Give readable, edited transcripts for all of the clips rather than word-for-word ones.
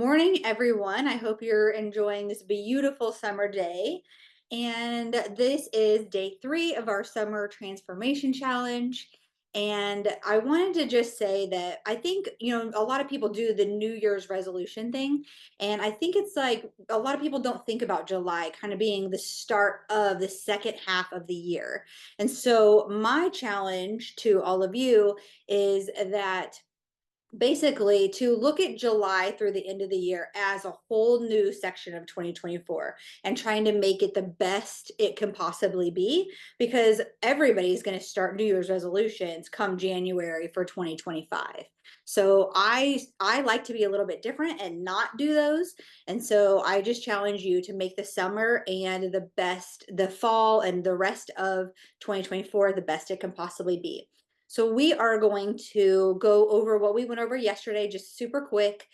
Morning, everyone. I hope you're enjoying this beautiful summer day. And this is day 3 of our summer transformation challenge. And I wanted to just say that I think, a lot of people do the New Year's resolution thing. And I think it's like a lot of people don't think about July kind of being the start of the second half of the year. And so, my challenge to all of you is that basically to look at July through the end of the year as a whole new section of 2024 and trying to make it the best it can possibly be, because everybody's going to start New Year's resolutions come January for 2025. So I like to be a little bit different and not do those. And so I just challenge you to make the summer and the fall and the rest of 2024 the best it can possibly be. So we are going to go over what we went over yesterday, just super quick,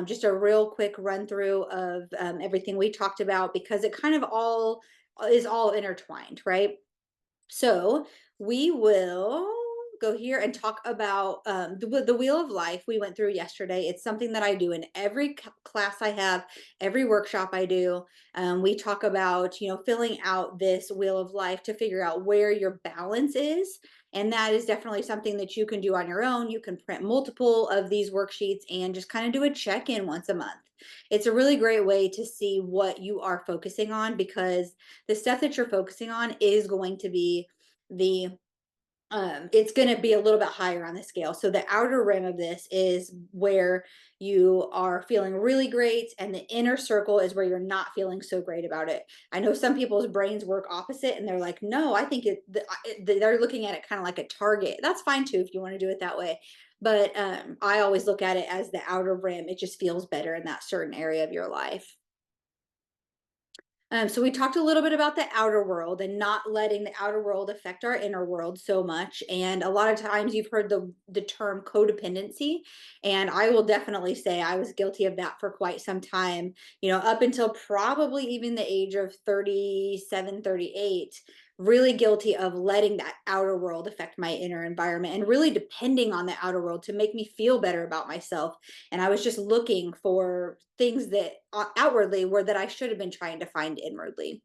just a real quick run through of everything we talked about, because it kind of all is all intertwined, right? So we will go here and talk about the wheel of life we went through yesterday. It's something that I do in every class I have, every workshop I do. We talk about, filling out this wheel of life to figure out where your balance is. And that is definitely something that you can do on your own. You can print multiple of these worksheets and just kind of do a check in once a month. It's a really great way to see what you are focusing on, because the stuff that you're focusing on is going to be the it's going to be a little bit higher on the scale. So the outer rim of this is where you are feeling really great, and the inner circle is where you're not feeling so great about it. I know some people's brains work opposite, and they're like, no, I think they're looking at it kind of like a target. That's fine too if you want to do it that way. But I always look at it as the outer rim. It just feels better in that certain area of your life. So we talked a little bit about the outer world and not letting the outer world affect our inner world so much. And a lot of times you've heard the term codependency. And I will definitely say I was guilty of that for quite some time, up until probably even the age of 37, 38. Really guilty of letting that outer world affect my inner environment and really depending on the outer world to make me feel better about myself. And I was just looking for things that outwardly were that I should have been trying to find inwardly.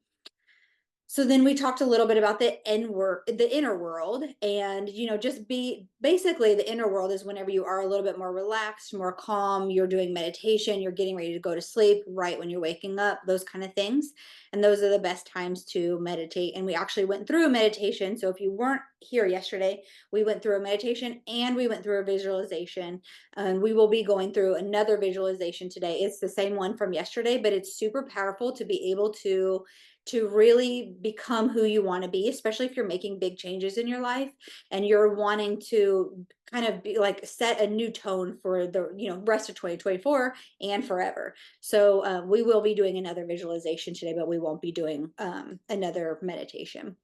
So then we talked a little bit about the inner world, and just be basically the inner world is whenever you are a little bit more relaxed, more calm, you're doing meditation, you're getting ready to go to sleep, right when you're waking up, those kind of things. And those are the best times to meditate. And we actually went through a meditation. So if you weren't here yesterday, we went through a meditation and we went through a visualization. And we will be going through another visualization today. It's the same one from yesterday, but it's super powerful to be able to really become who you want to be, especially if you're making big changes in your life and you're wanting to kind of be like set a new tone for the rest of 2024 and forever. So we will be doing another visualization today, but we won't be doing another meditation.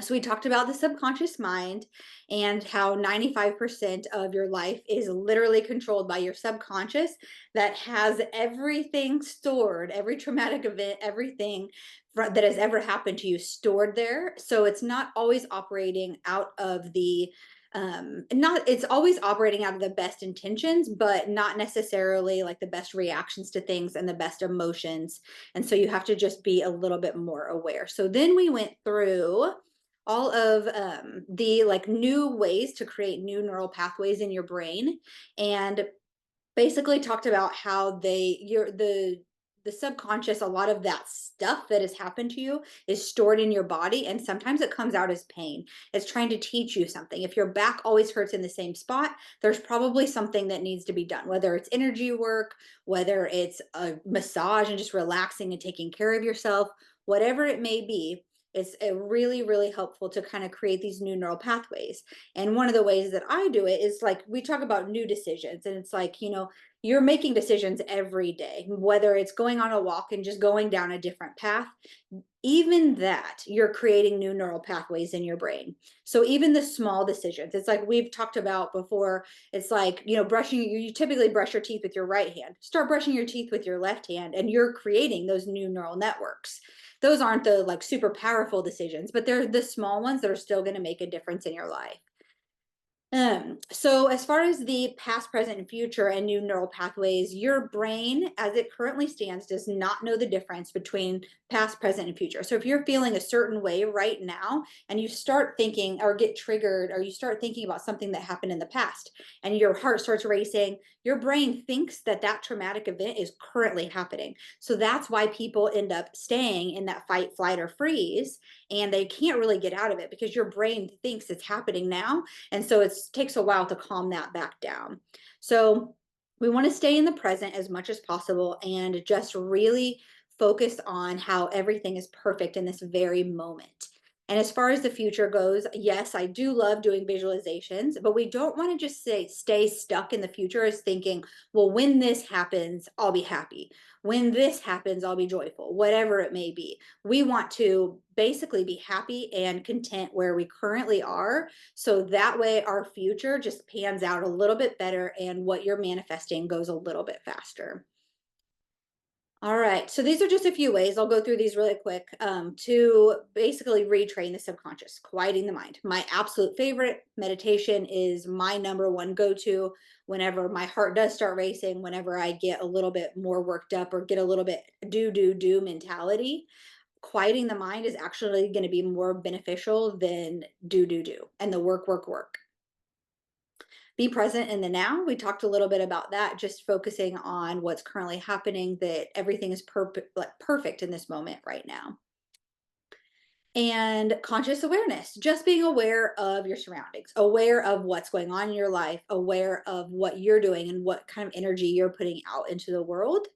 So we talked about the subconscious mind and how 95% of your life is literally controlled by your subconscious, that has everything stored, every traumatic event, everything that has ever happened to you stored there. So it's not always operating out of the not it's always operating out of the best intentions, but not necessarily like the best reactions to things and the best emotions. And so you have to just be a little bit more aware. So then we went through all of the like new ways to create new neural pathways in your brain, and basically talked about how the subconscious, a lot of that stuff that has happened to you is stored in your body, and sometimes it comes out as pain. It's trying to teach you something. If your back always hurts in the same spot, there's probably something that needs to be done, whether it's energy work, whether it's a massage and just relaxing and taking care of yourself, whatever it may be. It's really, really helpful to kind of create these new neural pathways. And one of the ways that I do it is like we talk about new decisions, and it's like, you're making decisions every day, whether it's going on a walk and just going down a different path. Even that, you're creating new neural pathways in your brain. So even the small decisions, it's like we've talked about before. It's like, brushing, you typically brush your teeth with your right hand. Start brushing your teeth with your left hand, and you're creating those new neural networks. Those aren't the like super powerful decisions, but they're the small ones that are still going to make a difference in your life. So as far as the past, present, and future and new neural pathways, your brain, as it currently stands, does not know the difference between past, present, and future. So if you're feeling a certain way right now and you start thinking or get triggered or you start thinking about something that happened in the past and your heart starts racing, your brain thinks that that traumatic event is currently happening. So that's why people end up staying in that fight, flight, or freeze, and they can't really get out of it because your brain thinks it's happening now, and so it takes a while to calm that back down. So we want to stay in the present as much as possible and just really focus on how everything is perfect in this very moment. And as far as the future goes, yes, I do love doing visualizations, but we don't want to just stay stuck in the future as thinking, well, when this happens, I'll be happy. When this happens, I'll be joyful, whatever it may be. We want to basically be happy and content where we currently are, so that way our future just pans out a little bit better and what you're manifesting goes a little bit faster. All right, so these are just a few ways. I'll go through these really quick to basically retrain the subconscious, quieting the mind. My absolute favorite meditation is my number one go to whenever my heart does start racing, whenever I get a little bit more worked up or get a little bit do mentality. Quieting the mind is actually going to be more beneficial than do, and the work. Be present in the now. We talked a little bit about that, just focusing on what's currently happening, that everything is perfect in this moment right now. And conscious awareness, just being aware of your surroundings, aware of what's going on in your life, aware of what you're doing and what kind of energy you're putting out into the world.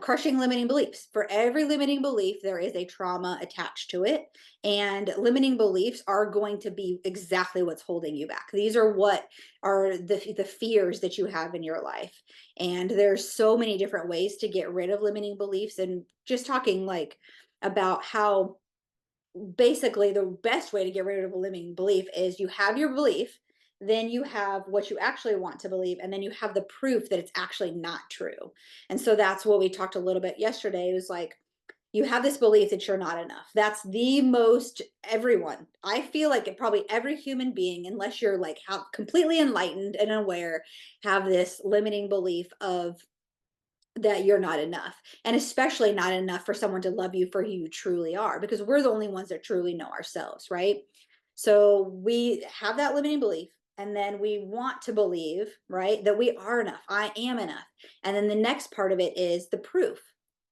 Crushing limiting beliefs. For every limiting belief, there is a trauma attached to it. And limiting beliefs are going to be exactly what's holding you back. These are what are the fears that you have in your life. And there's so many different ways to get rid of limiting beliefs. And just talking like about how basically the best way to get rid of a limiting belief is you have your belief, then you have what you actually want to believe, and then you have the proof that it's actually not true. And so that's what we talked a little bit yesterday. It was like, you have this belief that you're not enough. That's the most, everyone, I feel like it, probably every human being, unless you're like completely enlightened and aware, have this limiting belief of that you're not enough, and especially not enough for someone to love you for who you truly are, because we're the only ones that truly know ourselves, right? So we have that limiting belief, and then we want to believe, right, that we are enough. I am enough. And then the next part of it is the proof.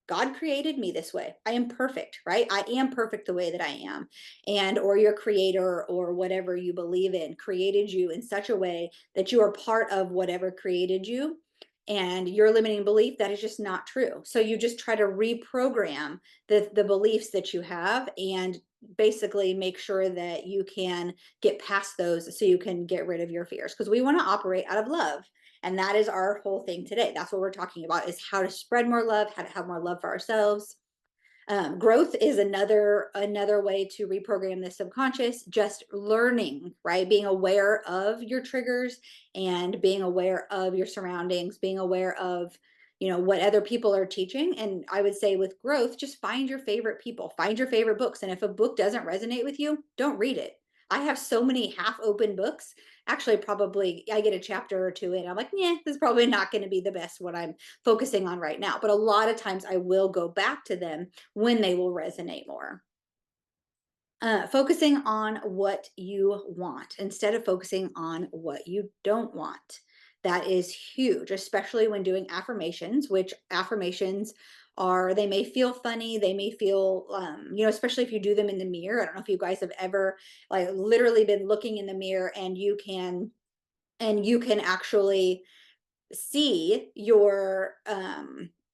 God created me this way. I am perfect, right? I am perfect the way that I am. And or your creator or whatever you believe in created you in such a way that you are part of whatever created you, and your limiting belief, that is just not true. So you just try to reprogram the beliefs that you have and basically make sure that you can get past those so you can get rid of your fears, because we want to operate out of love, and that is our whole thing today. That's what we're talking about, is how to spread more love, how to have more love for ourselves. Growth is another way to reprogram the subconscious. Just learning, right? Being aware of your triggers and being aware of your surroundings, being aware of what other people are teaching. And I would say with growth, just find your favorite people, find your favorite books, and if a book doesn't resonate with you, don't read it. I have so many half open books. Actually, probably I get a chapter or two in, I'm like, yeah, this is probably not going to be the best what I'm focusing on right now, but a lot of times I will go back to them when they will resonate more. Focusing on what you want instead of focusing on what you don't want. That is huge, especially when doing affirmations, which affirmations are, they may feel funny, they may feel, especially if you do them in the mirror. I don't know if you guys have ever like literally been looking in the mirror, and you can actually see your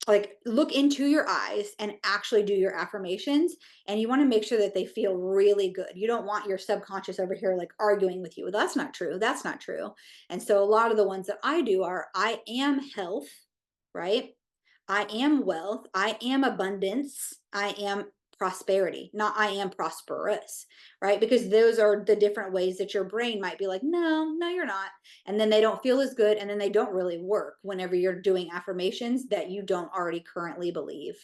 like look into your eyes and actually do your affirmations, and you want to make sure that they feel really good. You don't want your subconscious over here like arguing with you. Well, that's not true, that's not true. And so a lot of the ones that I do are, I am health, right? I am wealth, I am abundance, I am prosperity, not I am prosperous, right? Because those are the different ways that your brain might be like, no, you're not. And then they don't feel as good, and then they don't really work whenever you're doing affirmations that you don't already currently believe.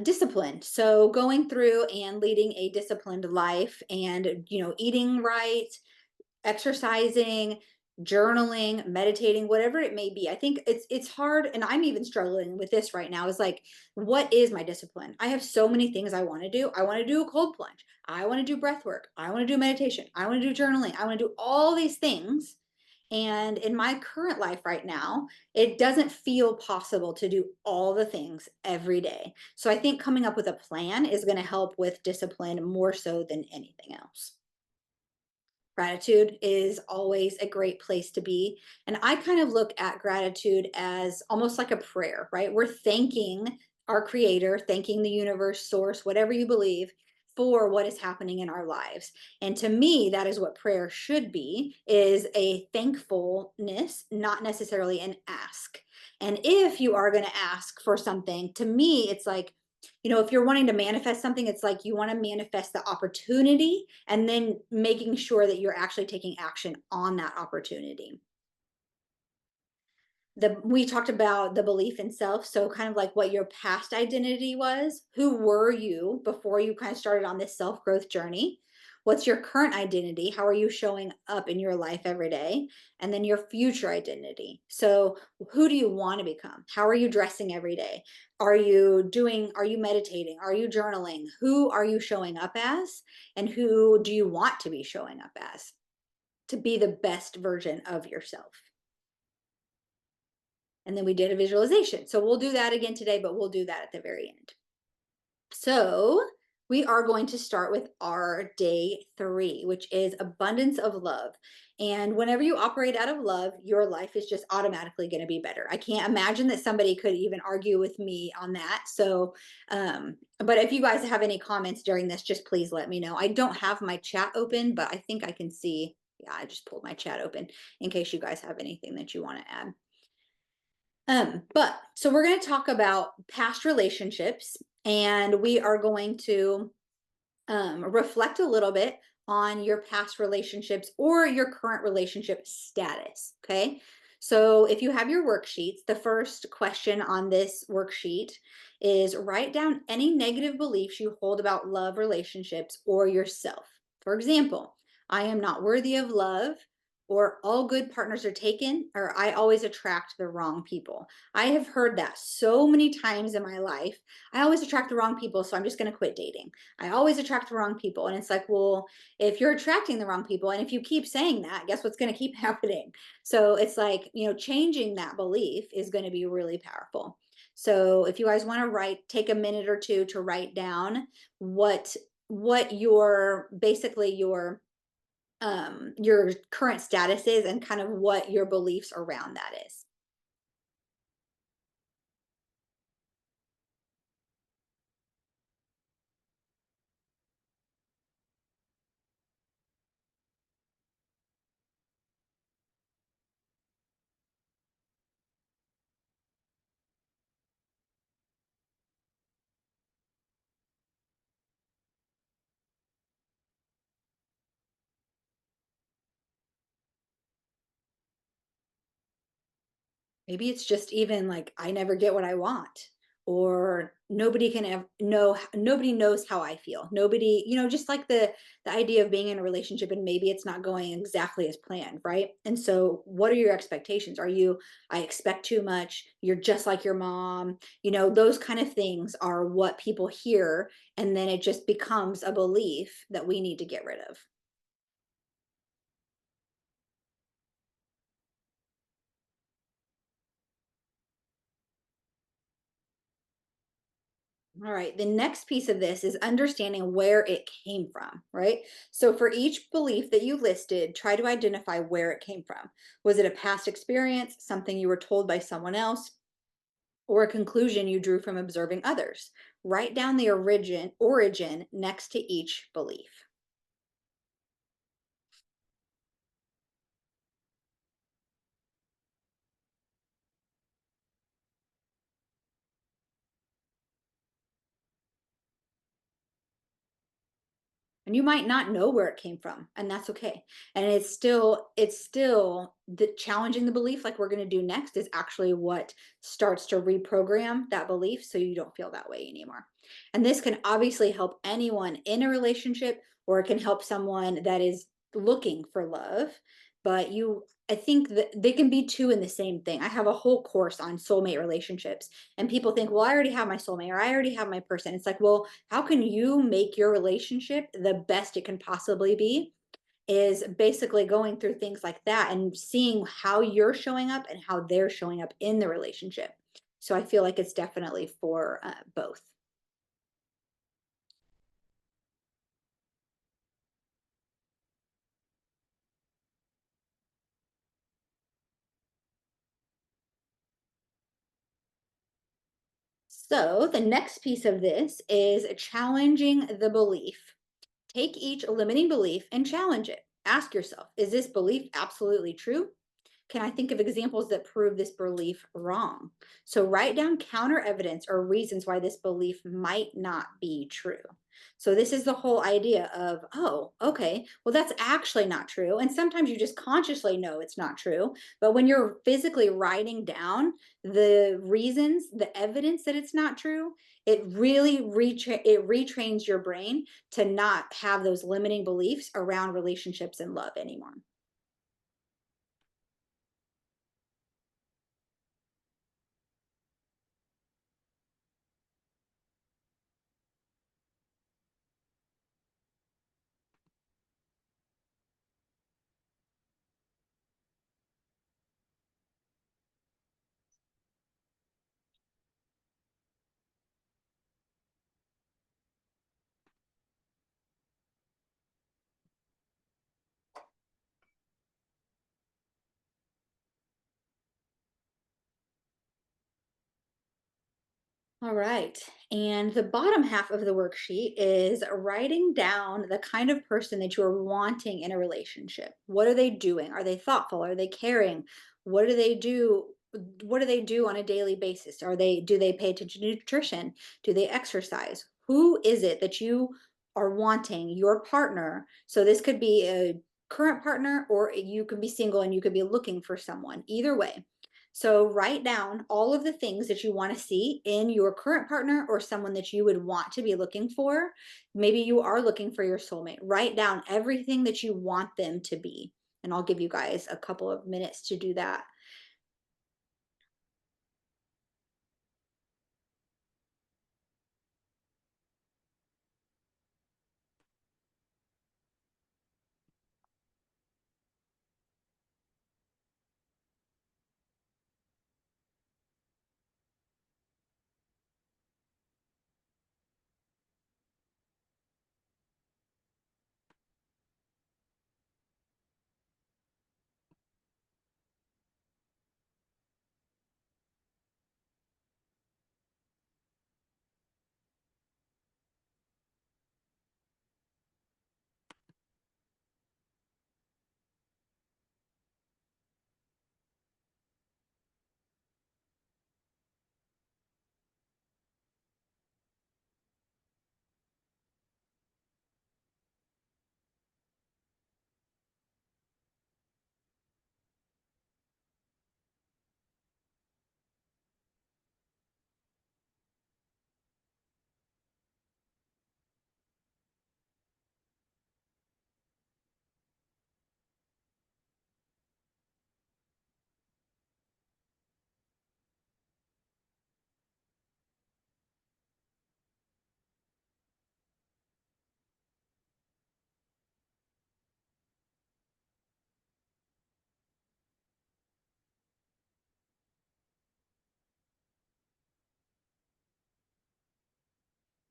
Disciplined. So going through and leading a disciplined life and, eating right, exercising, journaling, meditating, whatever it may be. I think it's hard, and I'm even struggling with this right now. Is like, what is my discipline? I have so many things I want to do. I want to do a cold plunge. I want to do breath work. I want to do meditation. I want to do journaling. I want to do all these things. And in my current life right now, it doesn't feel possible to do all the things every day. So I think coming up with a plan is going to help with discipline more so than anything else. Gratitude is always a great place to be. And I kind of look at gratitude as almost like a prayer, right? We're thanking our creator, thanking the universe, source, whatever you believe, for what is happening in our lives. And to me, that is what prayer should be, is a thankfulness, not necessarily an ask. And if you are going to ask for something, to me, it's like, if you're wanting to manifest something, it's like you want to manifest the opportunity and then making sure that you're actually taking action on that opportunity. We talked about the belief in self, so kind of like what your past identity was. Who were you before you kind of started on this self-growth journey? What's your current identity? How are you showing up in your life every day? And then your future identity. So who do you want to become? How are you dressing every day? Are you meditating? Are you journaling? Who are you showing up as? And who do you want to be showing up as to be the best version of yourself? And then we did a visualization. So we'll do that again today, but we'll do that at the very end. So we are going to start with our day 3, which is abundance of love. And whenever you operate out of love, your life is just automatically going to be better. I can't imagine that somebody could even argue with me on that. So, but if you guys have any comments during this, just please let me know. I don't have my chat open, but I think I can see. Yeah, I just pulled my chat open in case you guys have anything that you want to add. But so we're going to talk about past relationships, and we are going to reflect a little bit on your past relationships or your current relationship status. Okay. So if you have your worksheets, the first question on this worksheet is write down any negative beliefs you hold about love, relationships, or yourself. For example, I am not worthy of love, or all good partners are taken, or I always attract the wrong people. I have heard that so many times in my life. I always attract the wrong people, so I'm just going to quit dating. I always attract the wrong people. And it's like, well, if you're attracting the wrong people, and if you keep saying that, guess what's going to keep happening? So it's like, changing that belief is going to be really powerful. So if you guys want to take a minute or two to write down what your basically your current status is and kind of what your beliefs around that is. Maybe it's just even like, I never get what I want, or nobody knows how I feel. Nobody, just like the idea of being in a relationship and maybe it's not going exactly as planned, right? And so what are your expectations? I expect too much, you're just like your mom, those kind of things are what people hear, and then it just becomes a belief that we need to get rid of. All right. The next piece of this is understanding where it came from, right? So for each belief that you listed, try to identify where it came from. Was it a past experience, something you were told by someone else, or a conclusion you drew from observing others? Write down the origin next to each belief. And you might not know where it came from, and that's okay. And it's still the challenging the belief like we're going to do next is actually what starts to reprogram that belief so you don't feel that way anymore. And this can obviously help anyone in a relationship, or it can help someone that is looking for love. But I think that they can be two in the same thing. I have a whole course on soulmate relationships, and people think, well, I already have my soulmate or I already have my person. It's like, well, how can you make your relationship the best it can possibly be? Is basically going through things like that and seeing how you're showing up and how they're showing up in the relationship. So I feel like it's definitely for both. So the next piece of this is challenging the belief. Take each limiting belief and challenge it. Ask yourself, is this belief absolutely true? Can I think of examples that prove this belief wrong? So write down counter evidence or reasons why this belief might not be true. So this is the whole idea of, oh, okay, well, that's actually not true. And sometimes you just consciously know it's not true. But when you're physically writing down the reasons, the evidence that it's not true, it really it retrains your brain to not have those limiting beliefs around relationships and love anymore. All right. And the bottom half of the worksheet is writing down the kind of person that you're wanting in a relationship. What are they doing? Are they thoughtful? Are they caring? What do they do? What do they do on a daily basis? Do they pay attention to nutrition? Do they exercise? Who is it that you are wanting your partner? So this could be a current partner, or you could be single and you could be looking for someone. Either way, so write down all of the things that you want to see in your current partner or someone that you would want to be looking for. Maybe you are looking for your soulmate. Write down everything that you want them to be. And I'll give you guys a couple of minutes to do that.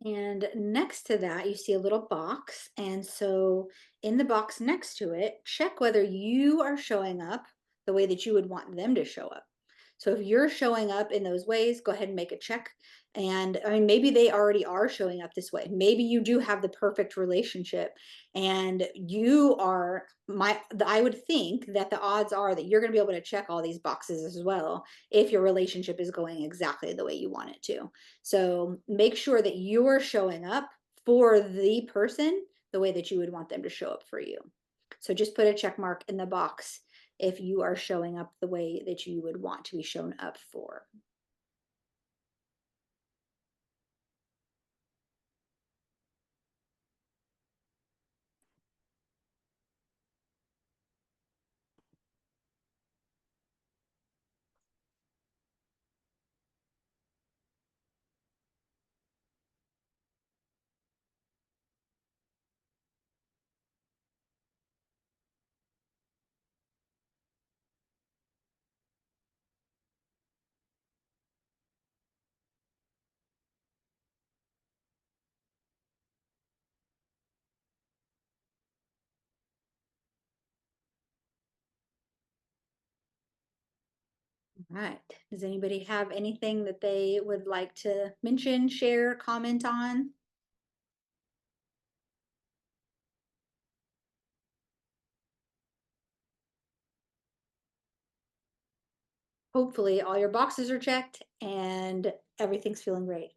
And next to that, you see a little box. And so in the box next to it, check whether you are showing up the way that you would want them to show up. So if you're showing up in those ways, go ahead and make a check. And I mean, maybe they already are showing up this way. Maybe you do have the perfect relationship and you are I would think that the odds are that you're going to be able to check all these boxes as well if your relationship is going exactly the way you want it to. So make sure that you're showing up for the person the way that you would want them to show up for you. So just put a check mark in the box if you are showing up the way that you would want to be shown up for. All right. Does anybody have anything that they would like to mention, share, comment on? Hopefully all your boxes are checked and everything's feeling great.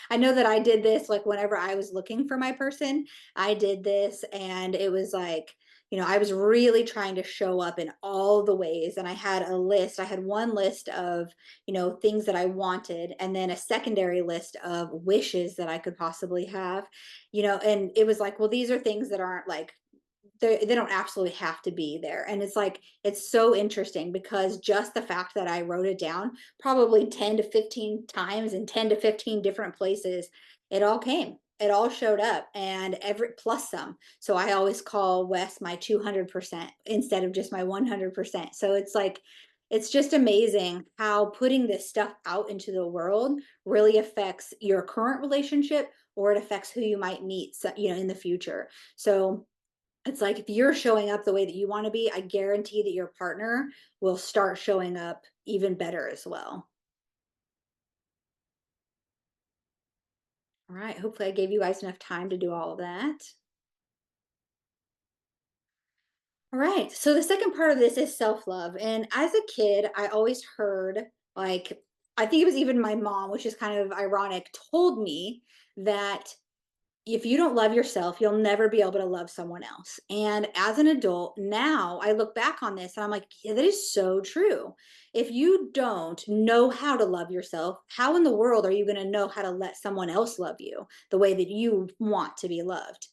I know that I did this like whenever I was looking for my person, I did this and it was like, I was really trying to show up in all the ways and I had a list. I had one list of, things that I wanted and then a secondary list of wishes that I could possibly have, and it was like, well, these are things that aren't like they don't absolutely have to be there. And it's like, it's so interesting because just the fact that I wrote it down probably 10 to 15 times in 10 to 15 different places, it all came. It all showed up and every plus some. So I always call Wes my 200% instead of just my 100%. So it's like, it's just amazing how putting this stuff out into the world really affects your current relationship or it affects who you might meet, in the future. So it's like if you're showing up the way that you want to be, I guarantee that your partner will start showing up even better as well. All right. Hopefully, I gave you guys enough time to do all of that. All right. So, the second part of this is self love. And as a kid, I always heard, like, I think it was even my mom, which is kind of ironic, told me that if you don't love yourself, you'll never be able to love someone else. And as an adult, now I look back on this and I'm like, yeah, that is so true. If you don't know how to love yourself, how in the world are you going to know how to let someone else love you the way that you want to be loved?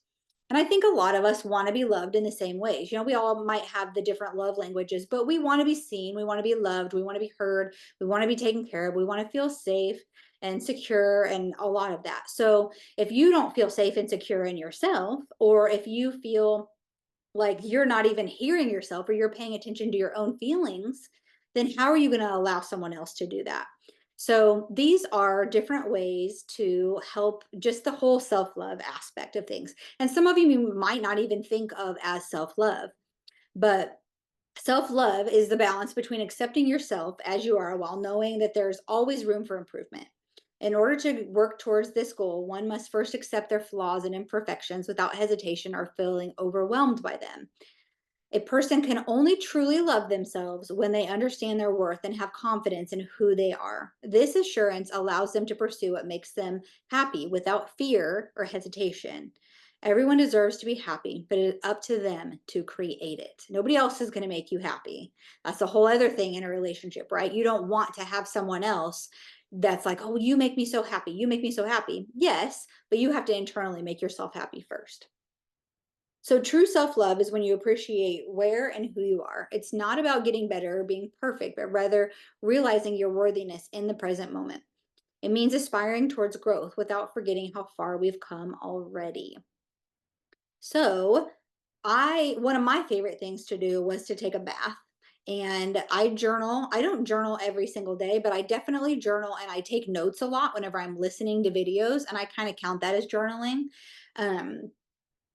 And I think a lot of us want to be loved in the same ways. We all might have the different love languages, but we want to be seen, we want to be loved, we want to be heard, we want to be taken care of, we want to feel safe and secure and a lot of that. So, if you don't feel safe and secure in yourself, or if you feel like you're not even hearing yourself or you're paying attention to your own feelings, then how are you going to allow someone else to do that? So, these are different ways to help just the whole self love aspect of things. And some of you might not even think of as self love, but self love is the balance between accepting yourself as you are while knowing that there's always room for improvement. In order to work towards this goal, one must first accept their flaws and imperfections without hesitation or feeling overwhelmed by them. A person can only truly love themselves when they understand their worth and have confidence in who they are. This assurance allows them to pursue what makes them happy without fear or hesitation. Everyone deserves to be happy, but it's up to them to create it. Nobody else is going to make you happy. That's a whole other thing in a relationship, right? You don't want to have someone else that's like, oh, you make me so happy. You make me so happy. Yes, but you have to internally make yourself happy first. So true self-love is when you appreciate where and who you are. It's not about getting better or being perfect, but rather realizing your worthiness in the present moment. It means aspiring towards growth without forgetting how far we've come already. So, I one of my favorite things to do was to take a bath. And I journal. I don't journal every single day, but I definitely journal and I take notes a lot whenever I'm listening to videos, and I kind of count that as journaling. Um,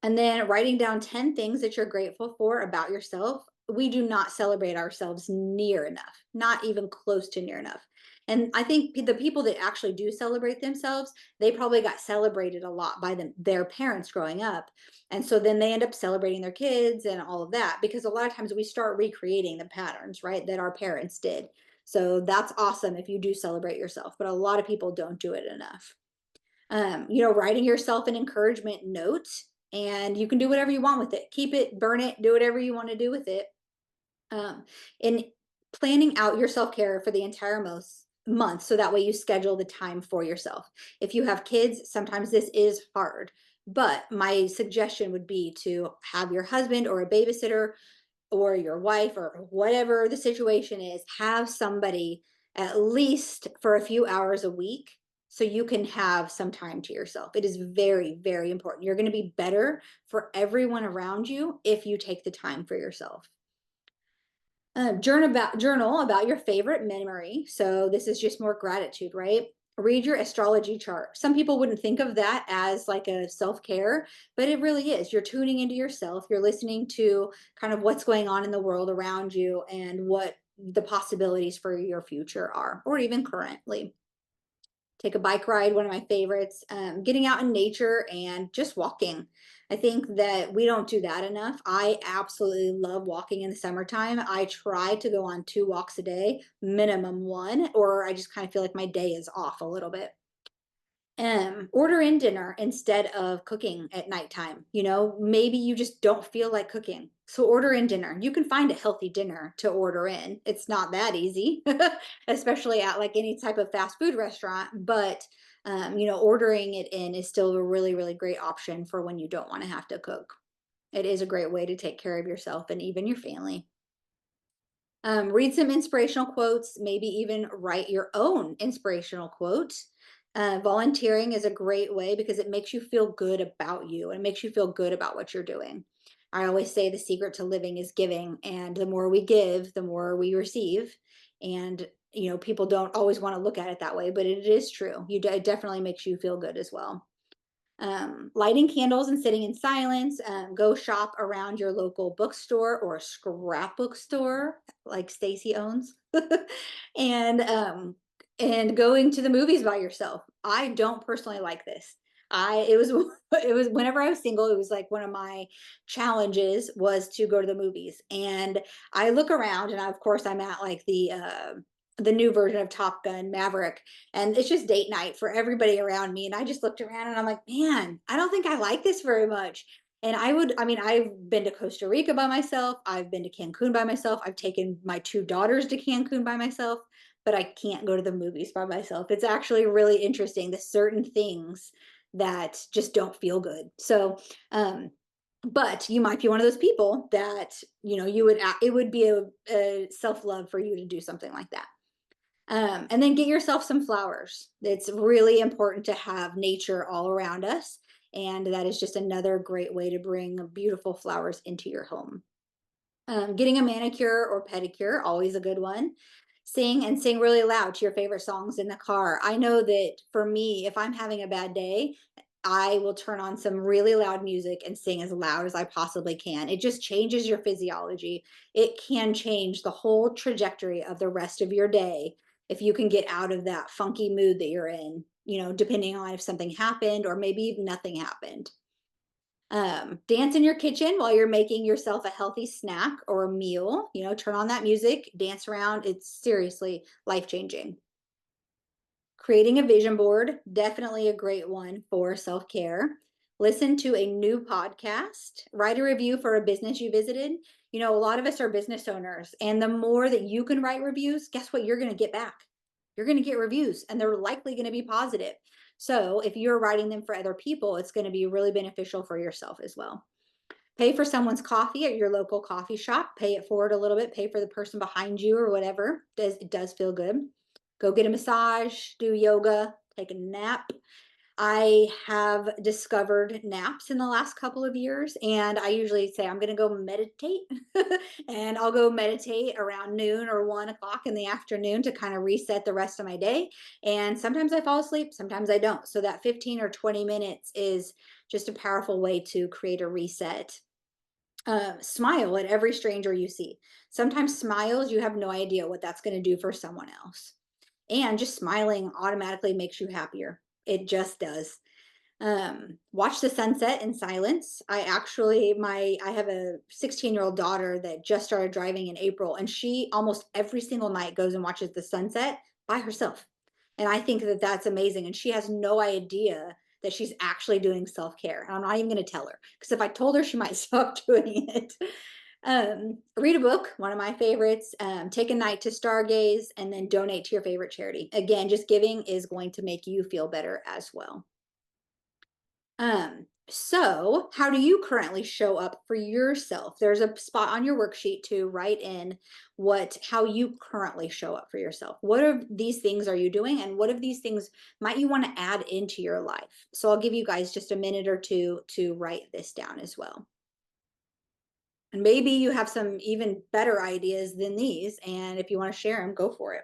and then writing down 10 things that you're grateful for about yourself. We do not celebrate ourselves near enough, not even close to near enough. And I think the people that actually do celebrate themselves, they probably got celebrated a lot by their parents growing up. And so then they end up celebrating their kids and all of that because a lot of times we start recreating the patterns, right, that our parents did. So that's awesome if you do celebrate yourself, but a lot of people don't do it enough. Writing yourself an encouragement note and you can do whatever you want with it. Keep it, burn it, do whatever you want to do with it. Um, in planning out your self care for the entire most month, so that way you schedule the time for yourself. If you have kids, sometimes this is hard, but my suggestion would be to have your husband or a babysitter or your wife or whatever the situation is, have somebody at least for a few hours a week so you can have some time to yourself. It is very, very important. You're going to be better for everyone around you if you take the time for yourself. Journal about your favorite memory. So this is just more gratitude, right? Read your astrology chart. Some people wouldn't think of that as like a self-care, but it really is. You're tuning into yourself. You're listening to kind of what's going on in the world around you and what the possibilities for your future are, or even currently. Take a bike ride, one of my favorites. Getting out in nature and just walking. I think that we don't do that enough. I absolutely love walking in the summertime. I try to go on 2 walks a day, minimum one, or I just kind of feel like my day is off a little bit. Order in dinner instead of cooking at nighttime. You know, maybe you just don't feel like cooking. So order in dinner. You can find a healthy dinner to order in. It's not that easy, especially at like any type of fast food restaurant, but ordering it in is still a really, really great option for when you don't want to have to cook. It is a great way to take care of yourself and even your family. Read some inspirational quotes, maybe even write your own inspirational quote. Volunteering is a great way because it makes you feel good about you and it makes you feel good about what you're doing. I always say the secret to living is giving, and the more we give, the more we receive. And people don't always want to look at it that way, but it is true. It definitely makes you feel good as well. Lighting candles and sitting in silence. Go shop around your local bookstore or scrapbook store, like Stacy owns, and going to the movies by yourself. I don't personally like this. I it was it was whenever I was single, it was like one of my challenges was to go to the movies. And I look around, and of course I'm at like the new version of Top Gun Maverick, and it's just date night for everybody around me. And I just looked around and I'm like, man, I don't think I like this very much. And I've been to Costa Rica by myself. I've been to Cancun by myself. I've taken my 2 daughters to Cancun by myself, but I can't go to the movies by myself. It's actually really interesting, the certain things that just don't feel good. So, but you might be one of those people that, it would be a self love for you to do something like that. And then get yourself some flowers. It's really important to have nature all around us. And that is just another great way to bring beautiful flowers into your home. Getting a manicure or pedicure, always a good one. Sing and sing really loud to your favorite songs in the car. I know that for me, if I'm having a bad day, I will turn on some really loud music and sing as loud as I possibly can. It just changes your physiology. It can change the whole trajectory of the rest of your day if you can get out of that funky mood that you're in, depending on if something happened or maybe even nothing happened. Dance in your kitchen while you're making yourself a healthy snack or a meal. Turn on that music, dance around. It's seriously life changing. Creating a vision board, definitely a great one for self care. Listen to a new podcast, write a review for a business you visited. A lot of us are business owners, and the more that you can write reviews, guess what you're going to get back? You're going to get reviews, and they're likely going to be positive. So if you're writing them for other people, it's going to be really beneficial for yourself as well. Pay for someone's coffee at your local coffee shop. Pay it forward a little bit. Pay for the person behind you or whatever. It does feel good. Go get a massage, do yoga, take a nap. I have discovered naps in the last couple of years, and I usually say I'm going to go meditate, and I'll go meditate around noon or 1 o'clock in the afternoon to kind of reset the rest of my day. And sometimes I fall asleep, sometimes I don't. So that 15 or 20 minutes is just a powerful way to create a reset. Smile at every stranger you see. Sometimes smiles, you have no idea what that's going to do for someone else. And just smiling automatically makes you happier. It just does. Watch the sunset in silence. I have a 16-year-old daughter that just started driving in April, and she almost every single night goes and watches the sunset by herself. And I think that that's amazing. And she has no idea that she's actually doing self-care. And I'm not even going to tell her, because if I told her, she might stop doing it. Read a book, one of my favorites. Take a night to stargaze, and then donate to your favorite charity. Again, just giving is going to make you feel better as well. So how do you currently show up for yourself? There's a spot on your worksheet to write in how you currently show up for yourself. What of these things are you doing, and what of these things might you want to add into your life? So I'll give you guys just a minute or two to write this down as well. And maybe you have some even better ideas than these, and if you want to share them, go for it.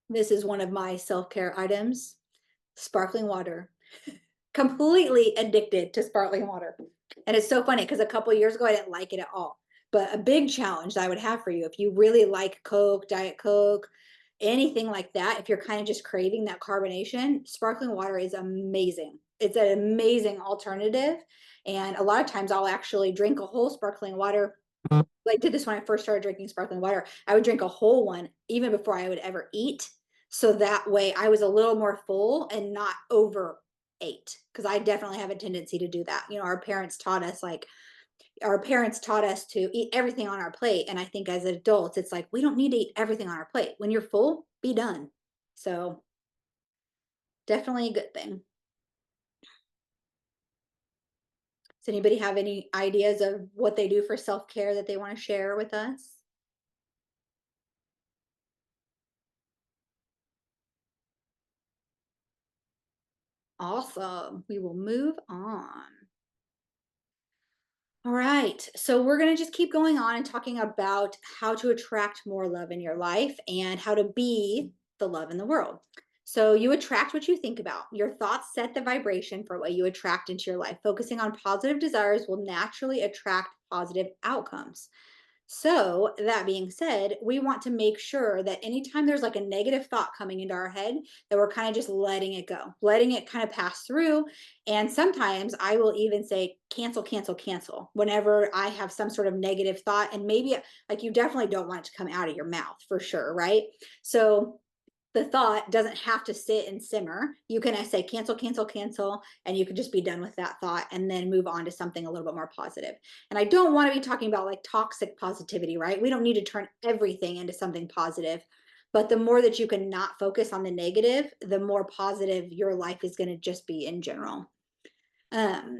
This is one of my self-care items, sparkling water. Completely addicted to sparkling water. And it's so funny because a couple years ago I didn't like it at all. But a big challenge that I would have for you, if you really like Coke, Diet Coke, anything like that, if you're kind of just craving that carbonation, sparkling water is amazing. It's an amazing alternative. And a lot of times I'll actually drink a whole sparkling water. I did this when I first started drinking sparkling water. I would drink a whole one even before I would ever eat. So that way I was a little more full and not over ate, because I definitely have a tendency to do that. Our parents taught us to eat everything on our plate. And I think as adults, it's like, we don't need to eat everything on our plate. When you're full, be done. So definitely a good thing. Does anybody have any ideas of what they do for self-care that they want to share with us? Awesome. We will move on. All right. So we're going to just keep going on and talking about how to attract more love in your life and how to be the love in the world. So you attract what you think about. Your thoughts set the vibration for what you attract into your life. Focusing on positive desires will naturally attract positive outcomes. So, that being said, we want to make sure that anytime there's like a negative thought coming into our head, that we're kind of just letting it go, letting it kind of pass through. And sometimes I will even say, cancel, cancel, cancel, whenever I have some sort of negative thought. And maybe like you definitely don't want it to come out of your mouth for sure, right? So, the thought doesn't have to sit and simmer. You can say cancel, cancel, cancel, and you can just be done with that thought and then move on to something a little bit more positive. And I don't want to be talking about like toxic positivity, right? We don't need to turn everything into something positive. But the more that you can not focus on the negative, the more positive your life is going to just be in general.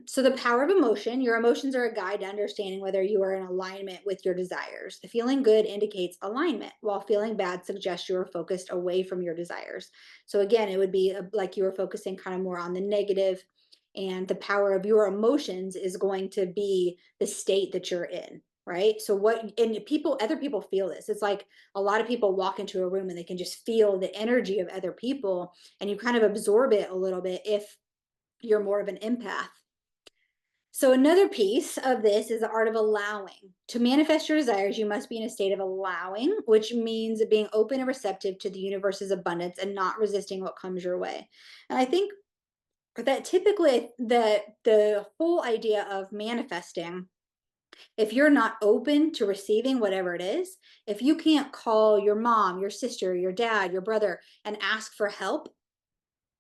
So the power of emotion, your emotions are a guide to understanding whether you are in alignment with your desires. The feeling good indicates alignment, while feeling bad suggests you are focused away from your desires. So again, it would be like you were focusing kind of more on the negative, and the power of your emotions is going to be the state that you're in. Right. So other people feel this. It's like a lot of people walk into a room and they can just feel the energy of other people, and you kind of absorb it a little bit if you're more of an empath. So another piece of this is the art of allowing. To manifest your desires, you must be in a state of allowing, which means being open and receptive to the universe's abundance and not resisting what comes your way. And I think that typically the whole idea of manifesting, if you're not open to receiving whatever it is, if you can't call your mom, your sister, your dad, your brother and ask for help,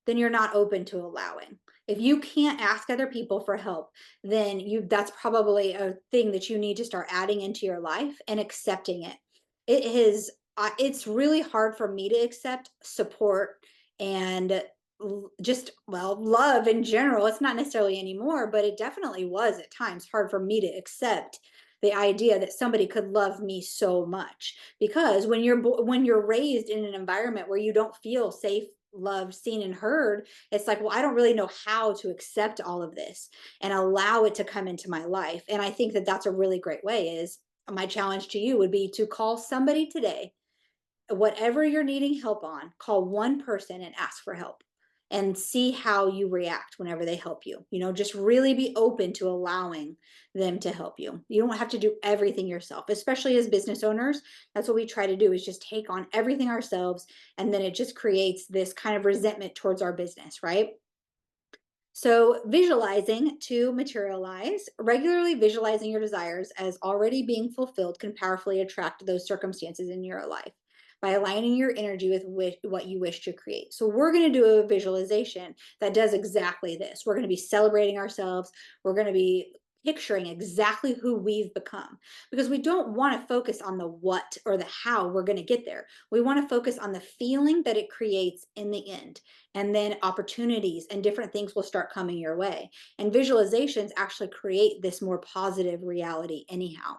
then you're not open to allowing. If you can't ask other people for help, then that's probably a thing that you need to start adding into your life and accepting it. It's really hard for me to accept support and just, well, love in general. It's not necessarily anymore, but it definitely was at times hard for me to accept the idea that somebody could love me so much, because when you're raised in an environment where you don't feel safe, loved, seen, and heard, it's like, well, I don't really know how to accept all of this and allow it to come into my life. And I think that that's a really great way. Is my challenge to you would be to call somebody today, whatever you're needing help on, call one person and ask for help and see how you react whenever they help you. Just really be open to allowing them to help you. You don't have to do everything yourself, especially as business owners. That's what we try to do, is just take on everything ourselves. And then it just creates this kind of resentment towards our business, right? So, visualizing to materialize, regularly visualizing your desires as already being fulfilled can powerfully attract those circumstances in your life by aligning your energy with what you wish to create. So, we're going to do a visualization that does exactly this. We're going to be celebrating ourselves. We're going to be picturing exactly who we've become because we don't want to focus on the what or the how we're going to get there. We want to focus on the feeling that it creates in the end, and then opportunities and different things will start coming your way. And visualizations actually create this more positive reality anyhow.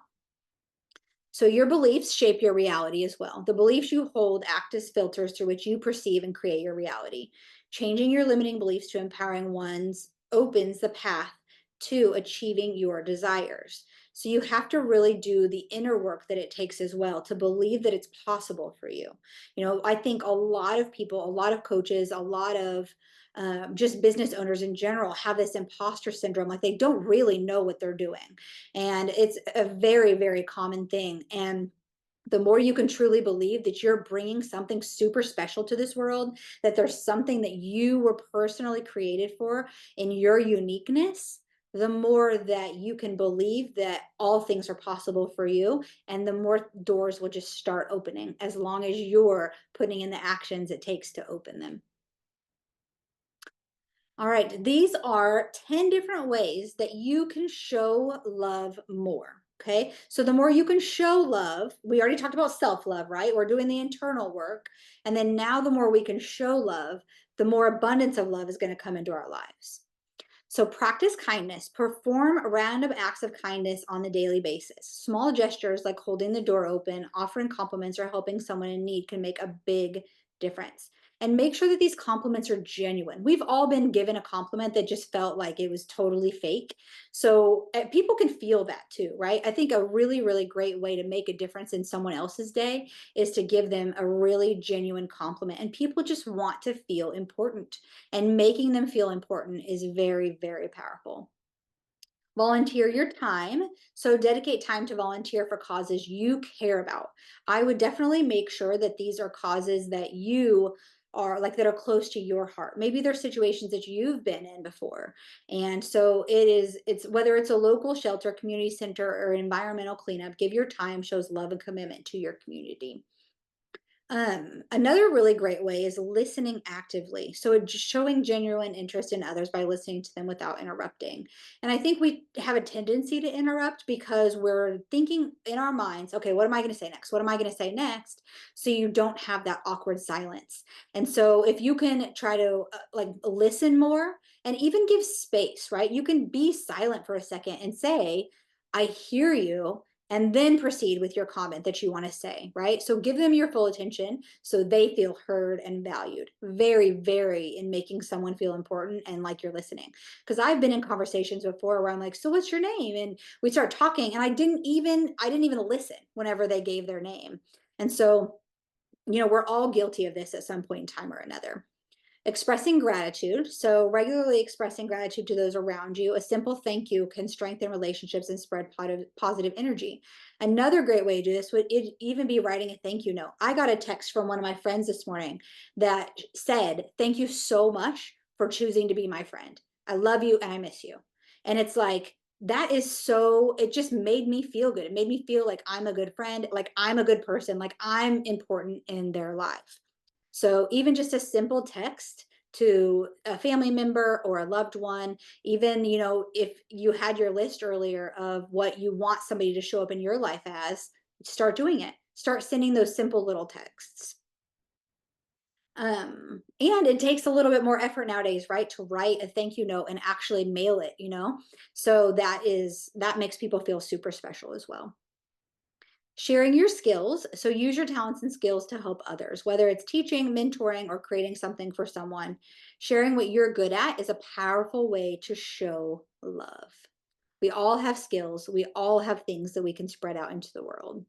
So your beliefs shape your reality as well. The beliefs you hold act as filters through which you perceive and create your reality. Changing your limiting beliefs to empowering ones opens the path to achieving your desires. So you have to really do the inner work that it takes as well to believe that it's possible for you. I think a lot of people, a lot of coaches, a lot of just business owners in general have this imposter syndrome, like they don't really know what they're doing, and it's a very, very common thing. And the more you can truly believe that you're bringing something super special to this world, that there's something that you were personally created for in your uniqueness, the more that you can believe that all things are possible for you. And the more doors will just start opening as long as you're putting in the actions it takes to open them. All right, these are 10 different ways that you can show love more. Okay, so the more you can show love, we already talked about self love, right? We're doing the internal work. And then now, the more we can show love, the more abundance of love is going to come into our lives. So practice kindness. Perform random acts of kindness on a daily basis. Small gestures like holding the door open, offering compliments, or helping someone in need can make a big difference. And make sure that these compliments are genuine. We've all been given a compliment that just felt like it was totally fake. So people can feel that too, right? I think a really, really great way to make a difference in someone else's day is to give them a really genuine compliment. And people just want to feel important, and making them feel important is very, very powerful. Volunteer your time. So dedicate time to volunteer for causes you care about. I would definitely make sure that these are causes that you are like that are close to your heart. Maybe there's situations that you've been in before. And so it's whether it's a local shelter, community center, or environmental cleanup, give your time shows love and commitment to your community. Another really great way is listening actively. So just showing genuine interest in others by listening to them without interrupting. And I think we have a tendency to interrupt because we're thinking in our minds, okay, what am I going to say next? What am I going to say next? So you don't have that awkward silence. And so if you can try to like listen more and even give space, right? You can be silent for a second and say, I hear you, and then proceed with your comment that you want to say, right? So give them your full attention so they feel heard and valued. Very, very in making someone feel important and like you're listening. Because I've been in conversations before where I'm like, so what's your name? And we start talking and I didn't even listen whenever they gave their name. And so, we're all guilty of this at some point in time or another. Expressing gratitude. So, regularly expressing gratitude to those around you. A simple thank you can strengthen relationships and spread positive energy. Another great way to do this would even be writing a thank you note. I got a text from one of my friends this morning that said, thank you so much for choosing to be my friend. I love you and I miss you. And it's like, that is so, it just made me feel good. It made me feel like I'm a good friend, like I'm a good person, like I'm important in their life. So even just a simple text to a family member or a loved one, even, if you had your list earlier of what you want somebody to show up in your life as, start doing it. Start sending those simple little texts. And it takes a little bit more effort nowadays, right? To write a thank you note and actually mail it. So that makes people feel super special as well. Sharing your skills. So use your talents and skills to help others, whether it's teaching, mentoring, or creating something for someone. Sharing what you're good at is a powerful way to show love. We all have skills, we all have things that we can spread out into the world.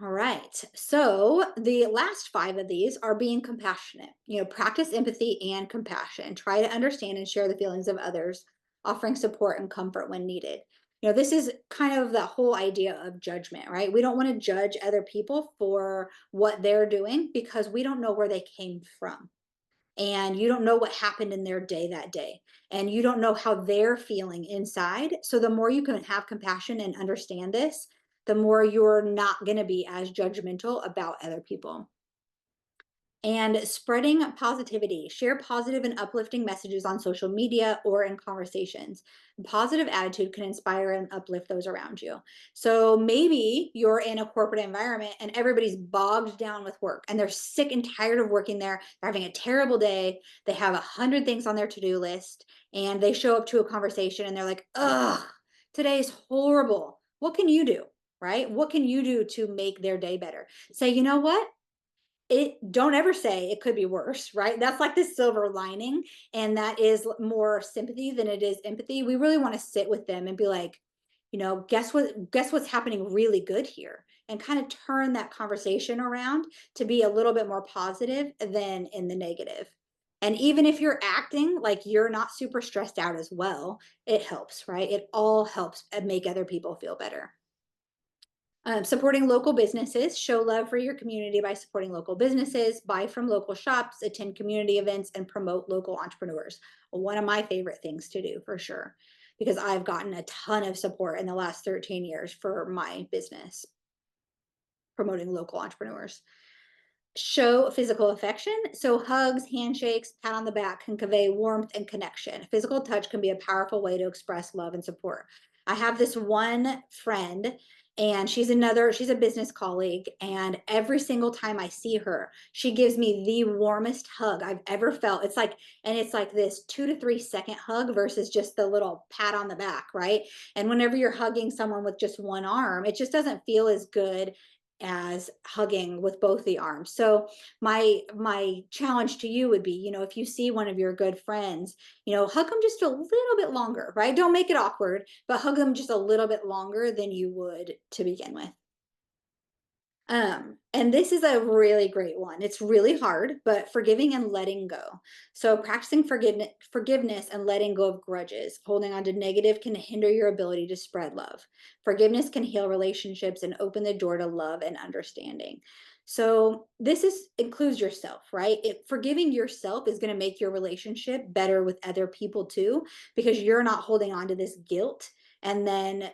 All right. So the last five of these are being compassionate. Practice empathy and compassion. Try to understand and share the feelings of others, offering support and comfort when needed. This is kind of the whole idea of judgment, right? We don't want to judge other people for what they're doing because we don't know where they came from. and you don't know what happened in their day that day, and you don't know how they're feeling inside. So the more you can have compassion and understand this, the more you're not going to be as judgmental about other people. And spreading positivity. Share positive and uplifting messages on social media or in conversations. A positive attitude can inspire and uplift those around you. So maybe you're in a corporate environment and everybody's bogged down with work and they're sick and tired of working there. They're having a terrible day. They have 100 things on their to-do list, and they show up to a conversation and they're like, ugh, today's horrible. What can you do? Right? What can you do to make their day better? Say, you know what? It don't ever say it could be worse, right? That's like the silver lining, and that is more sympathy than it is empathy. We really want to sit with them and be like, guess what's happening really good here, and kind of turn that conversation around to be a little bit more positive than in the negative. And even if you're acting like you're not super stressed out as well, it helps, right? It all helps make other people feel better. Supporting local businesses. Show love for your community by supporting local businesses, buy from local shops, attend community events, and promote local entrepreneurs. One of my favorite things to do, for sure, because I've gotten a ton of support in the last 13 years for my business, promoting local entrepreneurs. Show physical affection. So hugs, handshakes, pat on the back can convey warmth and connection. Physical touch can be a powerful way to express love and support. I have this one friend, and she's a business colleague, and every single time I see her, she gives me the warmest hug I've ever felt. It's like this 2 to 3 second hug versus just the little pat on the back, right? And whenever you're hugging someone with just one arm, it just doesn't feel as good as hugging with both the arms. So my challenge to you would be, if you see one of your good friends, hug them just a little bit longer, right? Don't make it awkward, but hug them just a little bit longer than you would to begin with. And this is a really great one. It's really hard, but forgiving and letting go. So practicing forgiveness and letting go of grudges. Holding on to negative can hinder your ability to spread love. Forgiveness can heal relationships and open the door to love and understanding. So includes yourself, right? Forgiving yourself is going to make your relationship better with other people too, because you're not holding on to this guilt. And then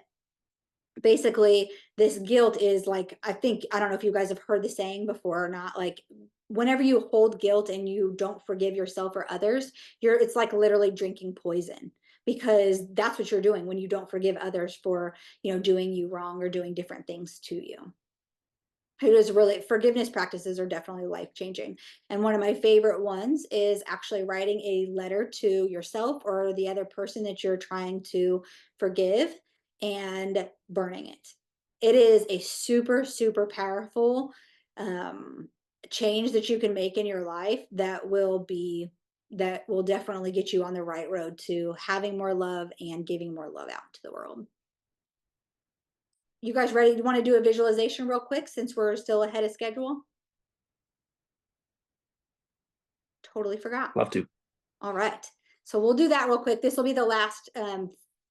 basically this guilt is like, I don't know if you guys have heard the saying before or not, like whenever you hold guilt and you don't forgive yourself or others, it's like literally drinking poison, because that's what you're doing when you don't forgive others for doing you wrong or doing different things to you. It is really, forgiveness practices are definitely life changing. And one of my favorite ones is actually writing a letter to yourself or the other person that you're trying to forgive and burning it. It is a super, super powerful change that you can make in your life that will definitely get you on the right road to having more love and giving more love out to the world. You guys ready? You want to do a visualization real quick since we're still ahead of schedule? Totally forgot. Love to. All right. So we'll do that real quick. This will be the last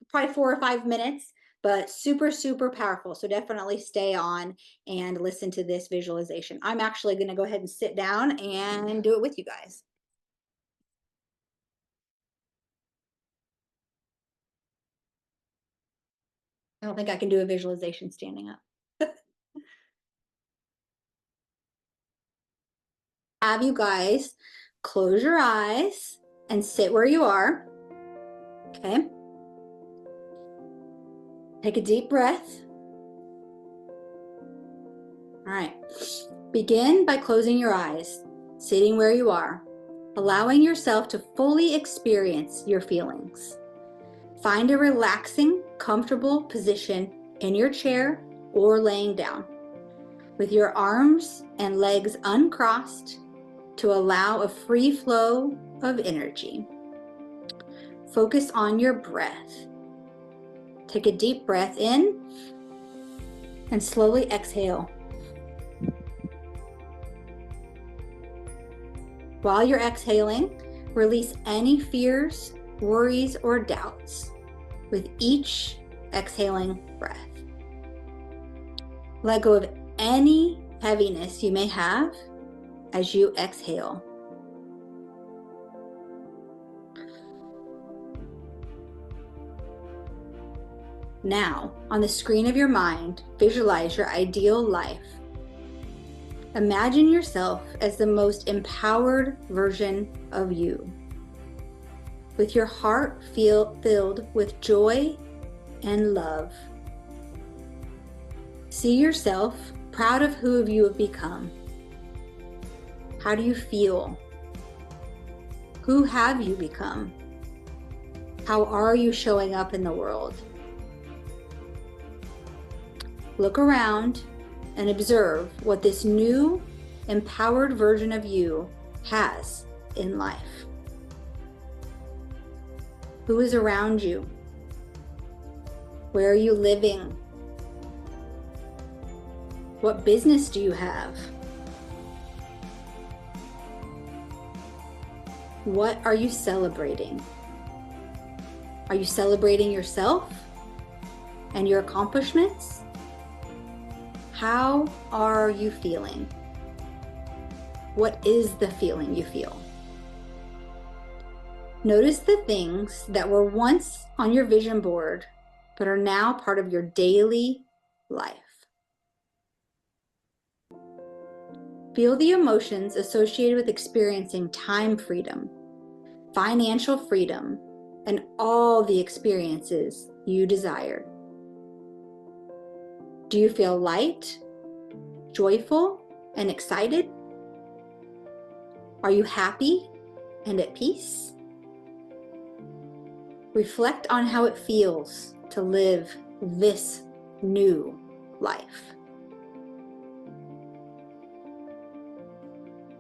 probably 4 or 5 minutes, but super, super powerful. So definitely stay on and listen to this visualization. I'm actually going to go ahead and sit down and do it with you guys. I don't think I can do a visualization standing up. Have you guys close your eyes and sit where you are. Okay. Take a deep breath. All right. Begin by closing your eyes, sitting where you are, allowing yourself to fully experience your feelings. Find a relaxing, comfortable position in your chair or laying down, with your arms and legs uncrossed to allow a free flow of energy. Focus on your breath. Take a deep breath in and slowly exhale. While you're exhaling, release any fears, worries, or doubts with each exhaling breath. Let go of any heaviness you may have as you exhale. Now, on the screen of your mind, visualize your ideal life. Imagine yourself as the most empowered version of you, with your heart filled with joy and love. See yourself proud of who you have become. How do you feel? Who have you become? How are you showing up in the world? Look around and observe what this new, empowered version of you has in life. Who is around you? Where are you living? What business do you have? What are you celebrating? Are you celebrating yourself and your accomplishments? How are you feeling? What is the feeling you feel? Notice the things that were once on your vision board, but are now part of your daily life. Feel the emotions associated with experiencing time freedom, financial freedom, and all the experiences you desire. Do you feel light, joyful, and excited? Are you happy and at peace? Reflect on how it feels to live this new life.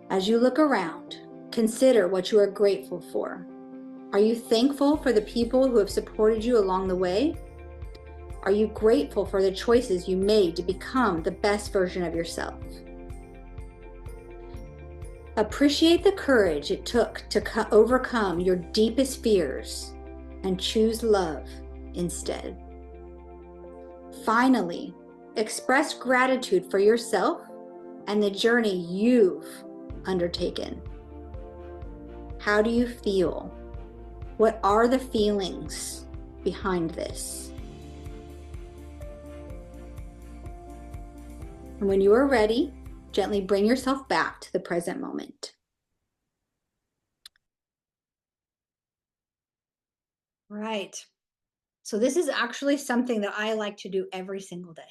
As you look around, consider what you are grateful for. Are you thankful for the people who have supported you along the way? Are you grateful for the choices you made to become the best version of yourself? Appreciate the courage it took to overcome your deepest fears and choose love instead. Finally, express gratitude for yourself and the journey you've undertaken. How do you feel? What are the feelings behind this? And when you are ready, gently bring yourself back to the present moment. Right. So this is actually something that I like to do every single day.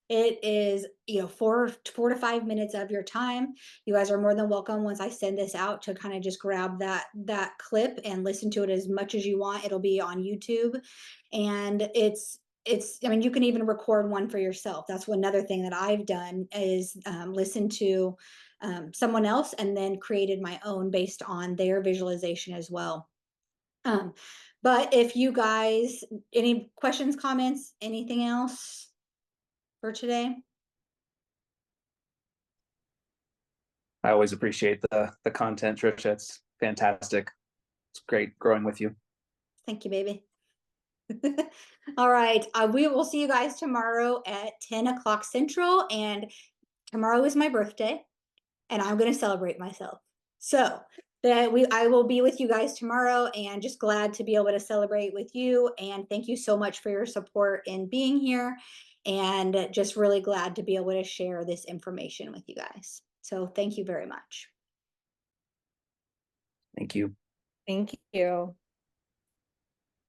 It is, 4 to 5 minutes of your time. You guys are more than welcome once I send this out to kind of just grab that clip and listen to it as much as you want. It'll be on YouTube, and I mean, you can even record one for yourself. That's another thing that I've done is listen to someone else and then created my own based on their visualization as well. Um, but if you guys, any questions, comments, anything else for today? I always appreciate the content, Trisha. It's fantastic. It's great growing with you. Thank you, baby. All right. We will see you guys tomorrow at 10 o'clock Central. And tomorrow is my birthday, and I'm going to celebrate myself. So I will be with you guys tomorrow, and just glad to be able to celebrate with you. And thank you so much for your support in being here. And just really glad to be able to share this information with you guys. So thank you very much. Thank you. Thank you.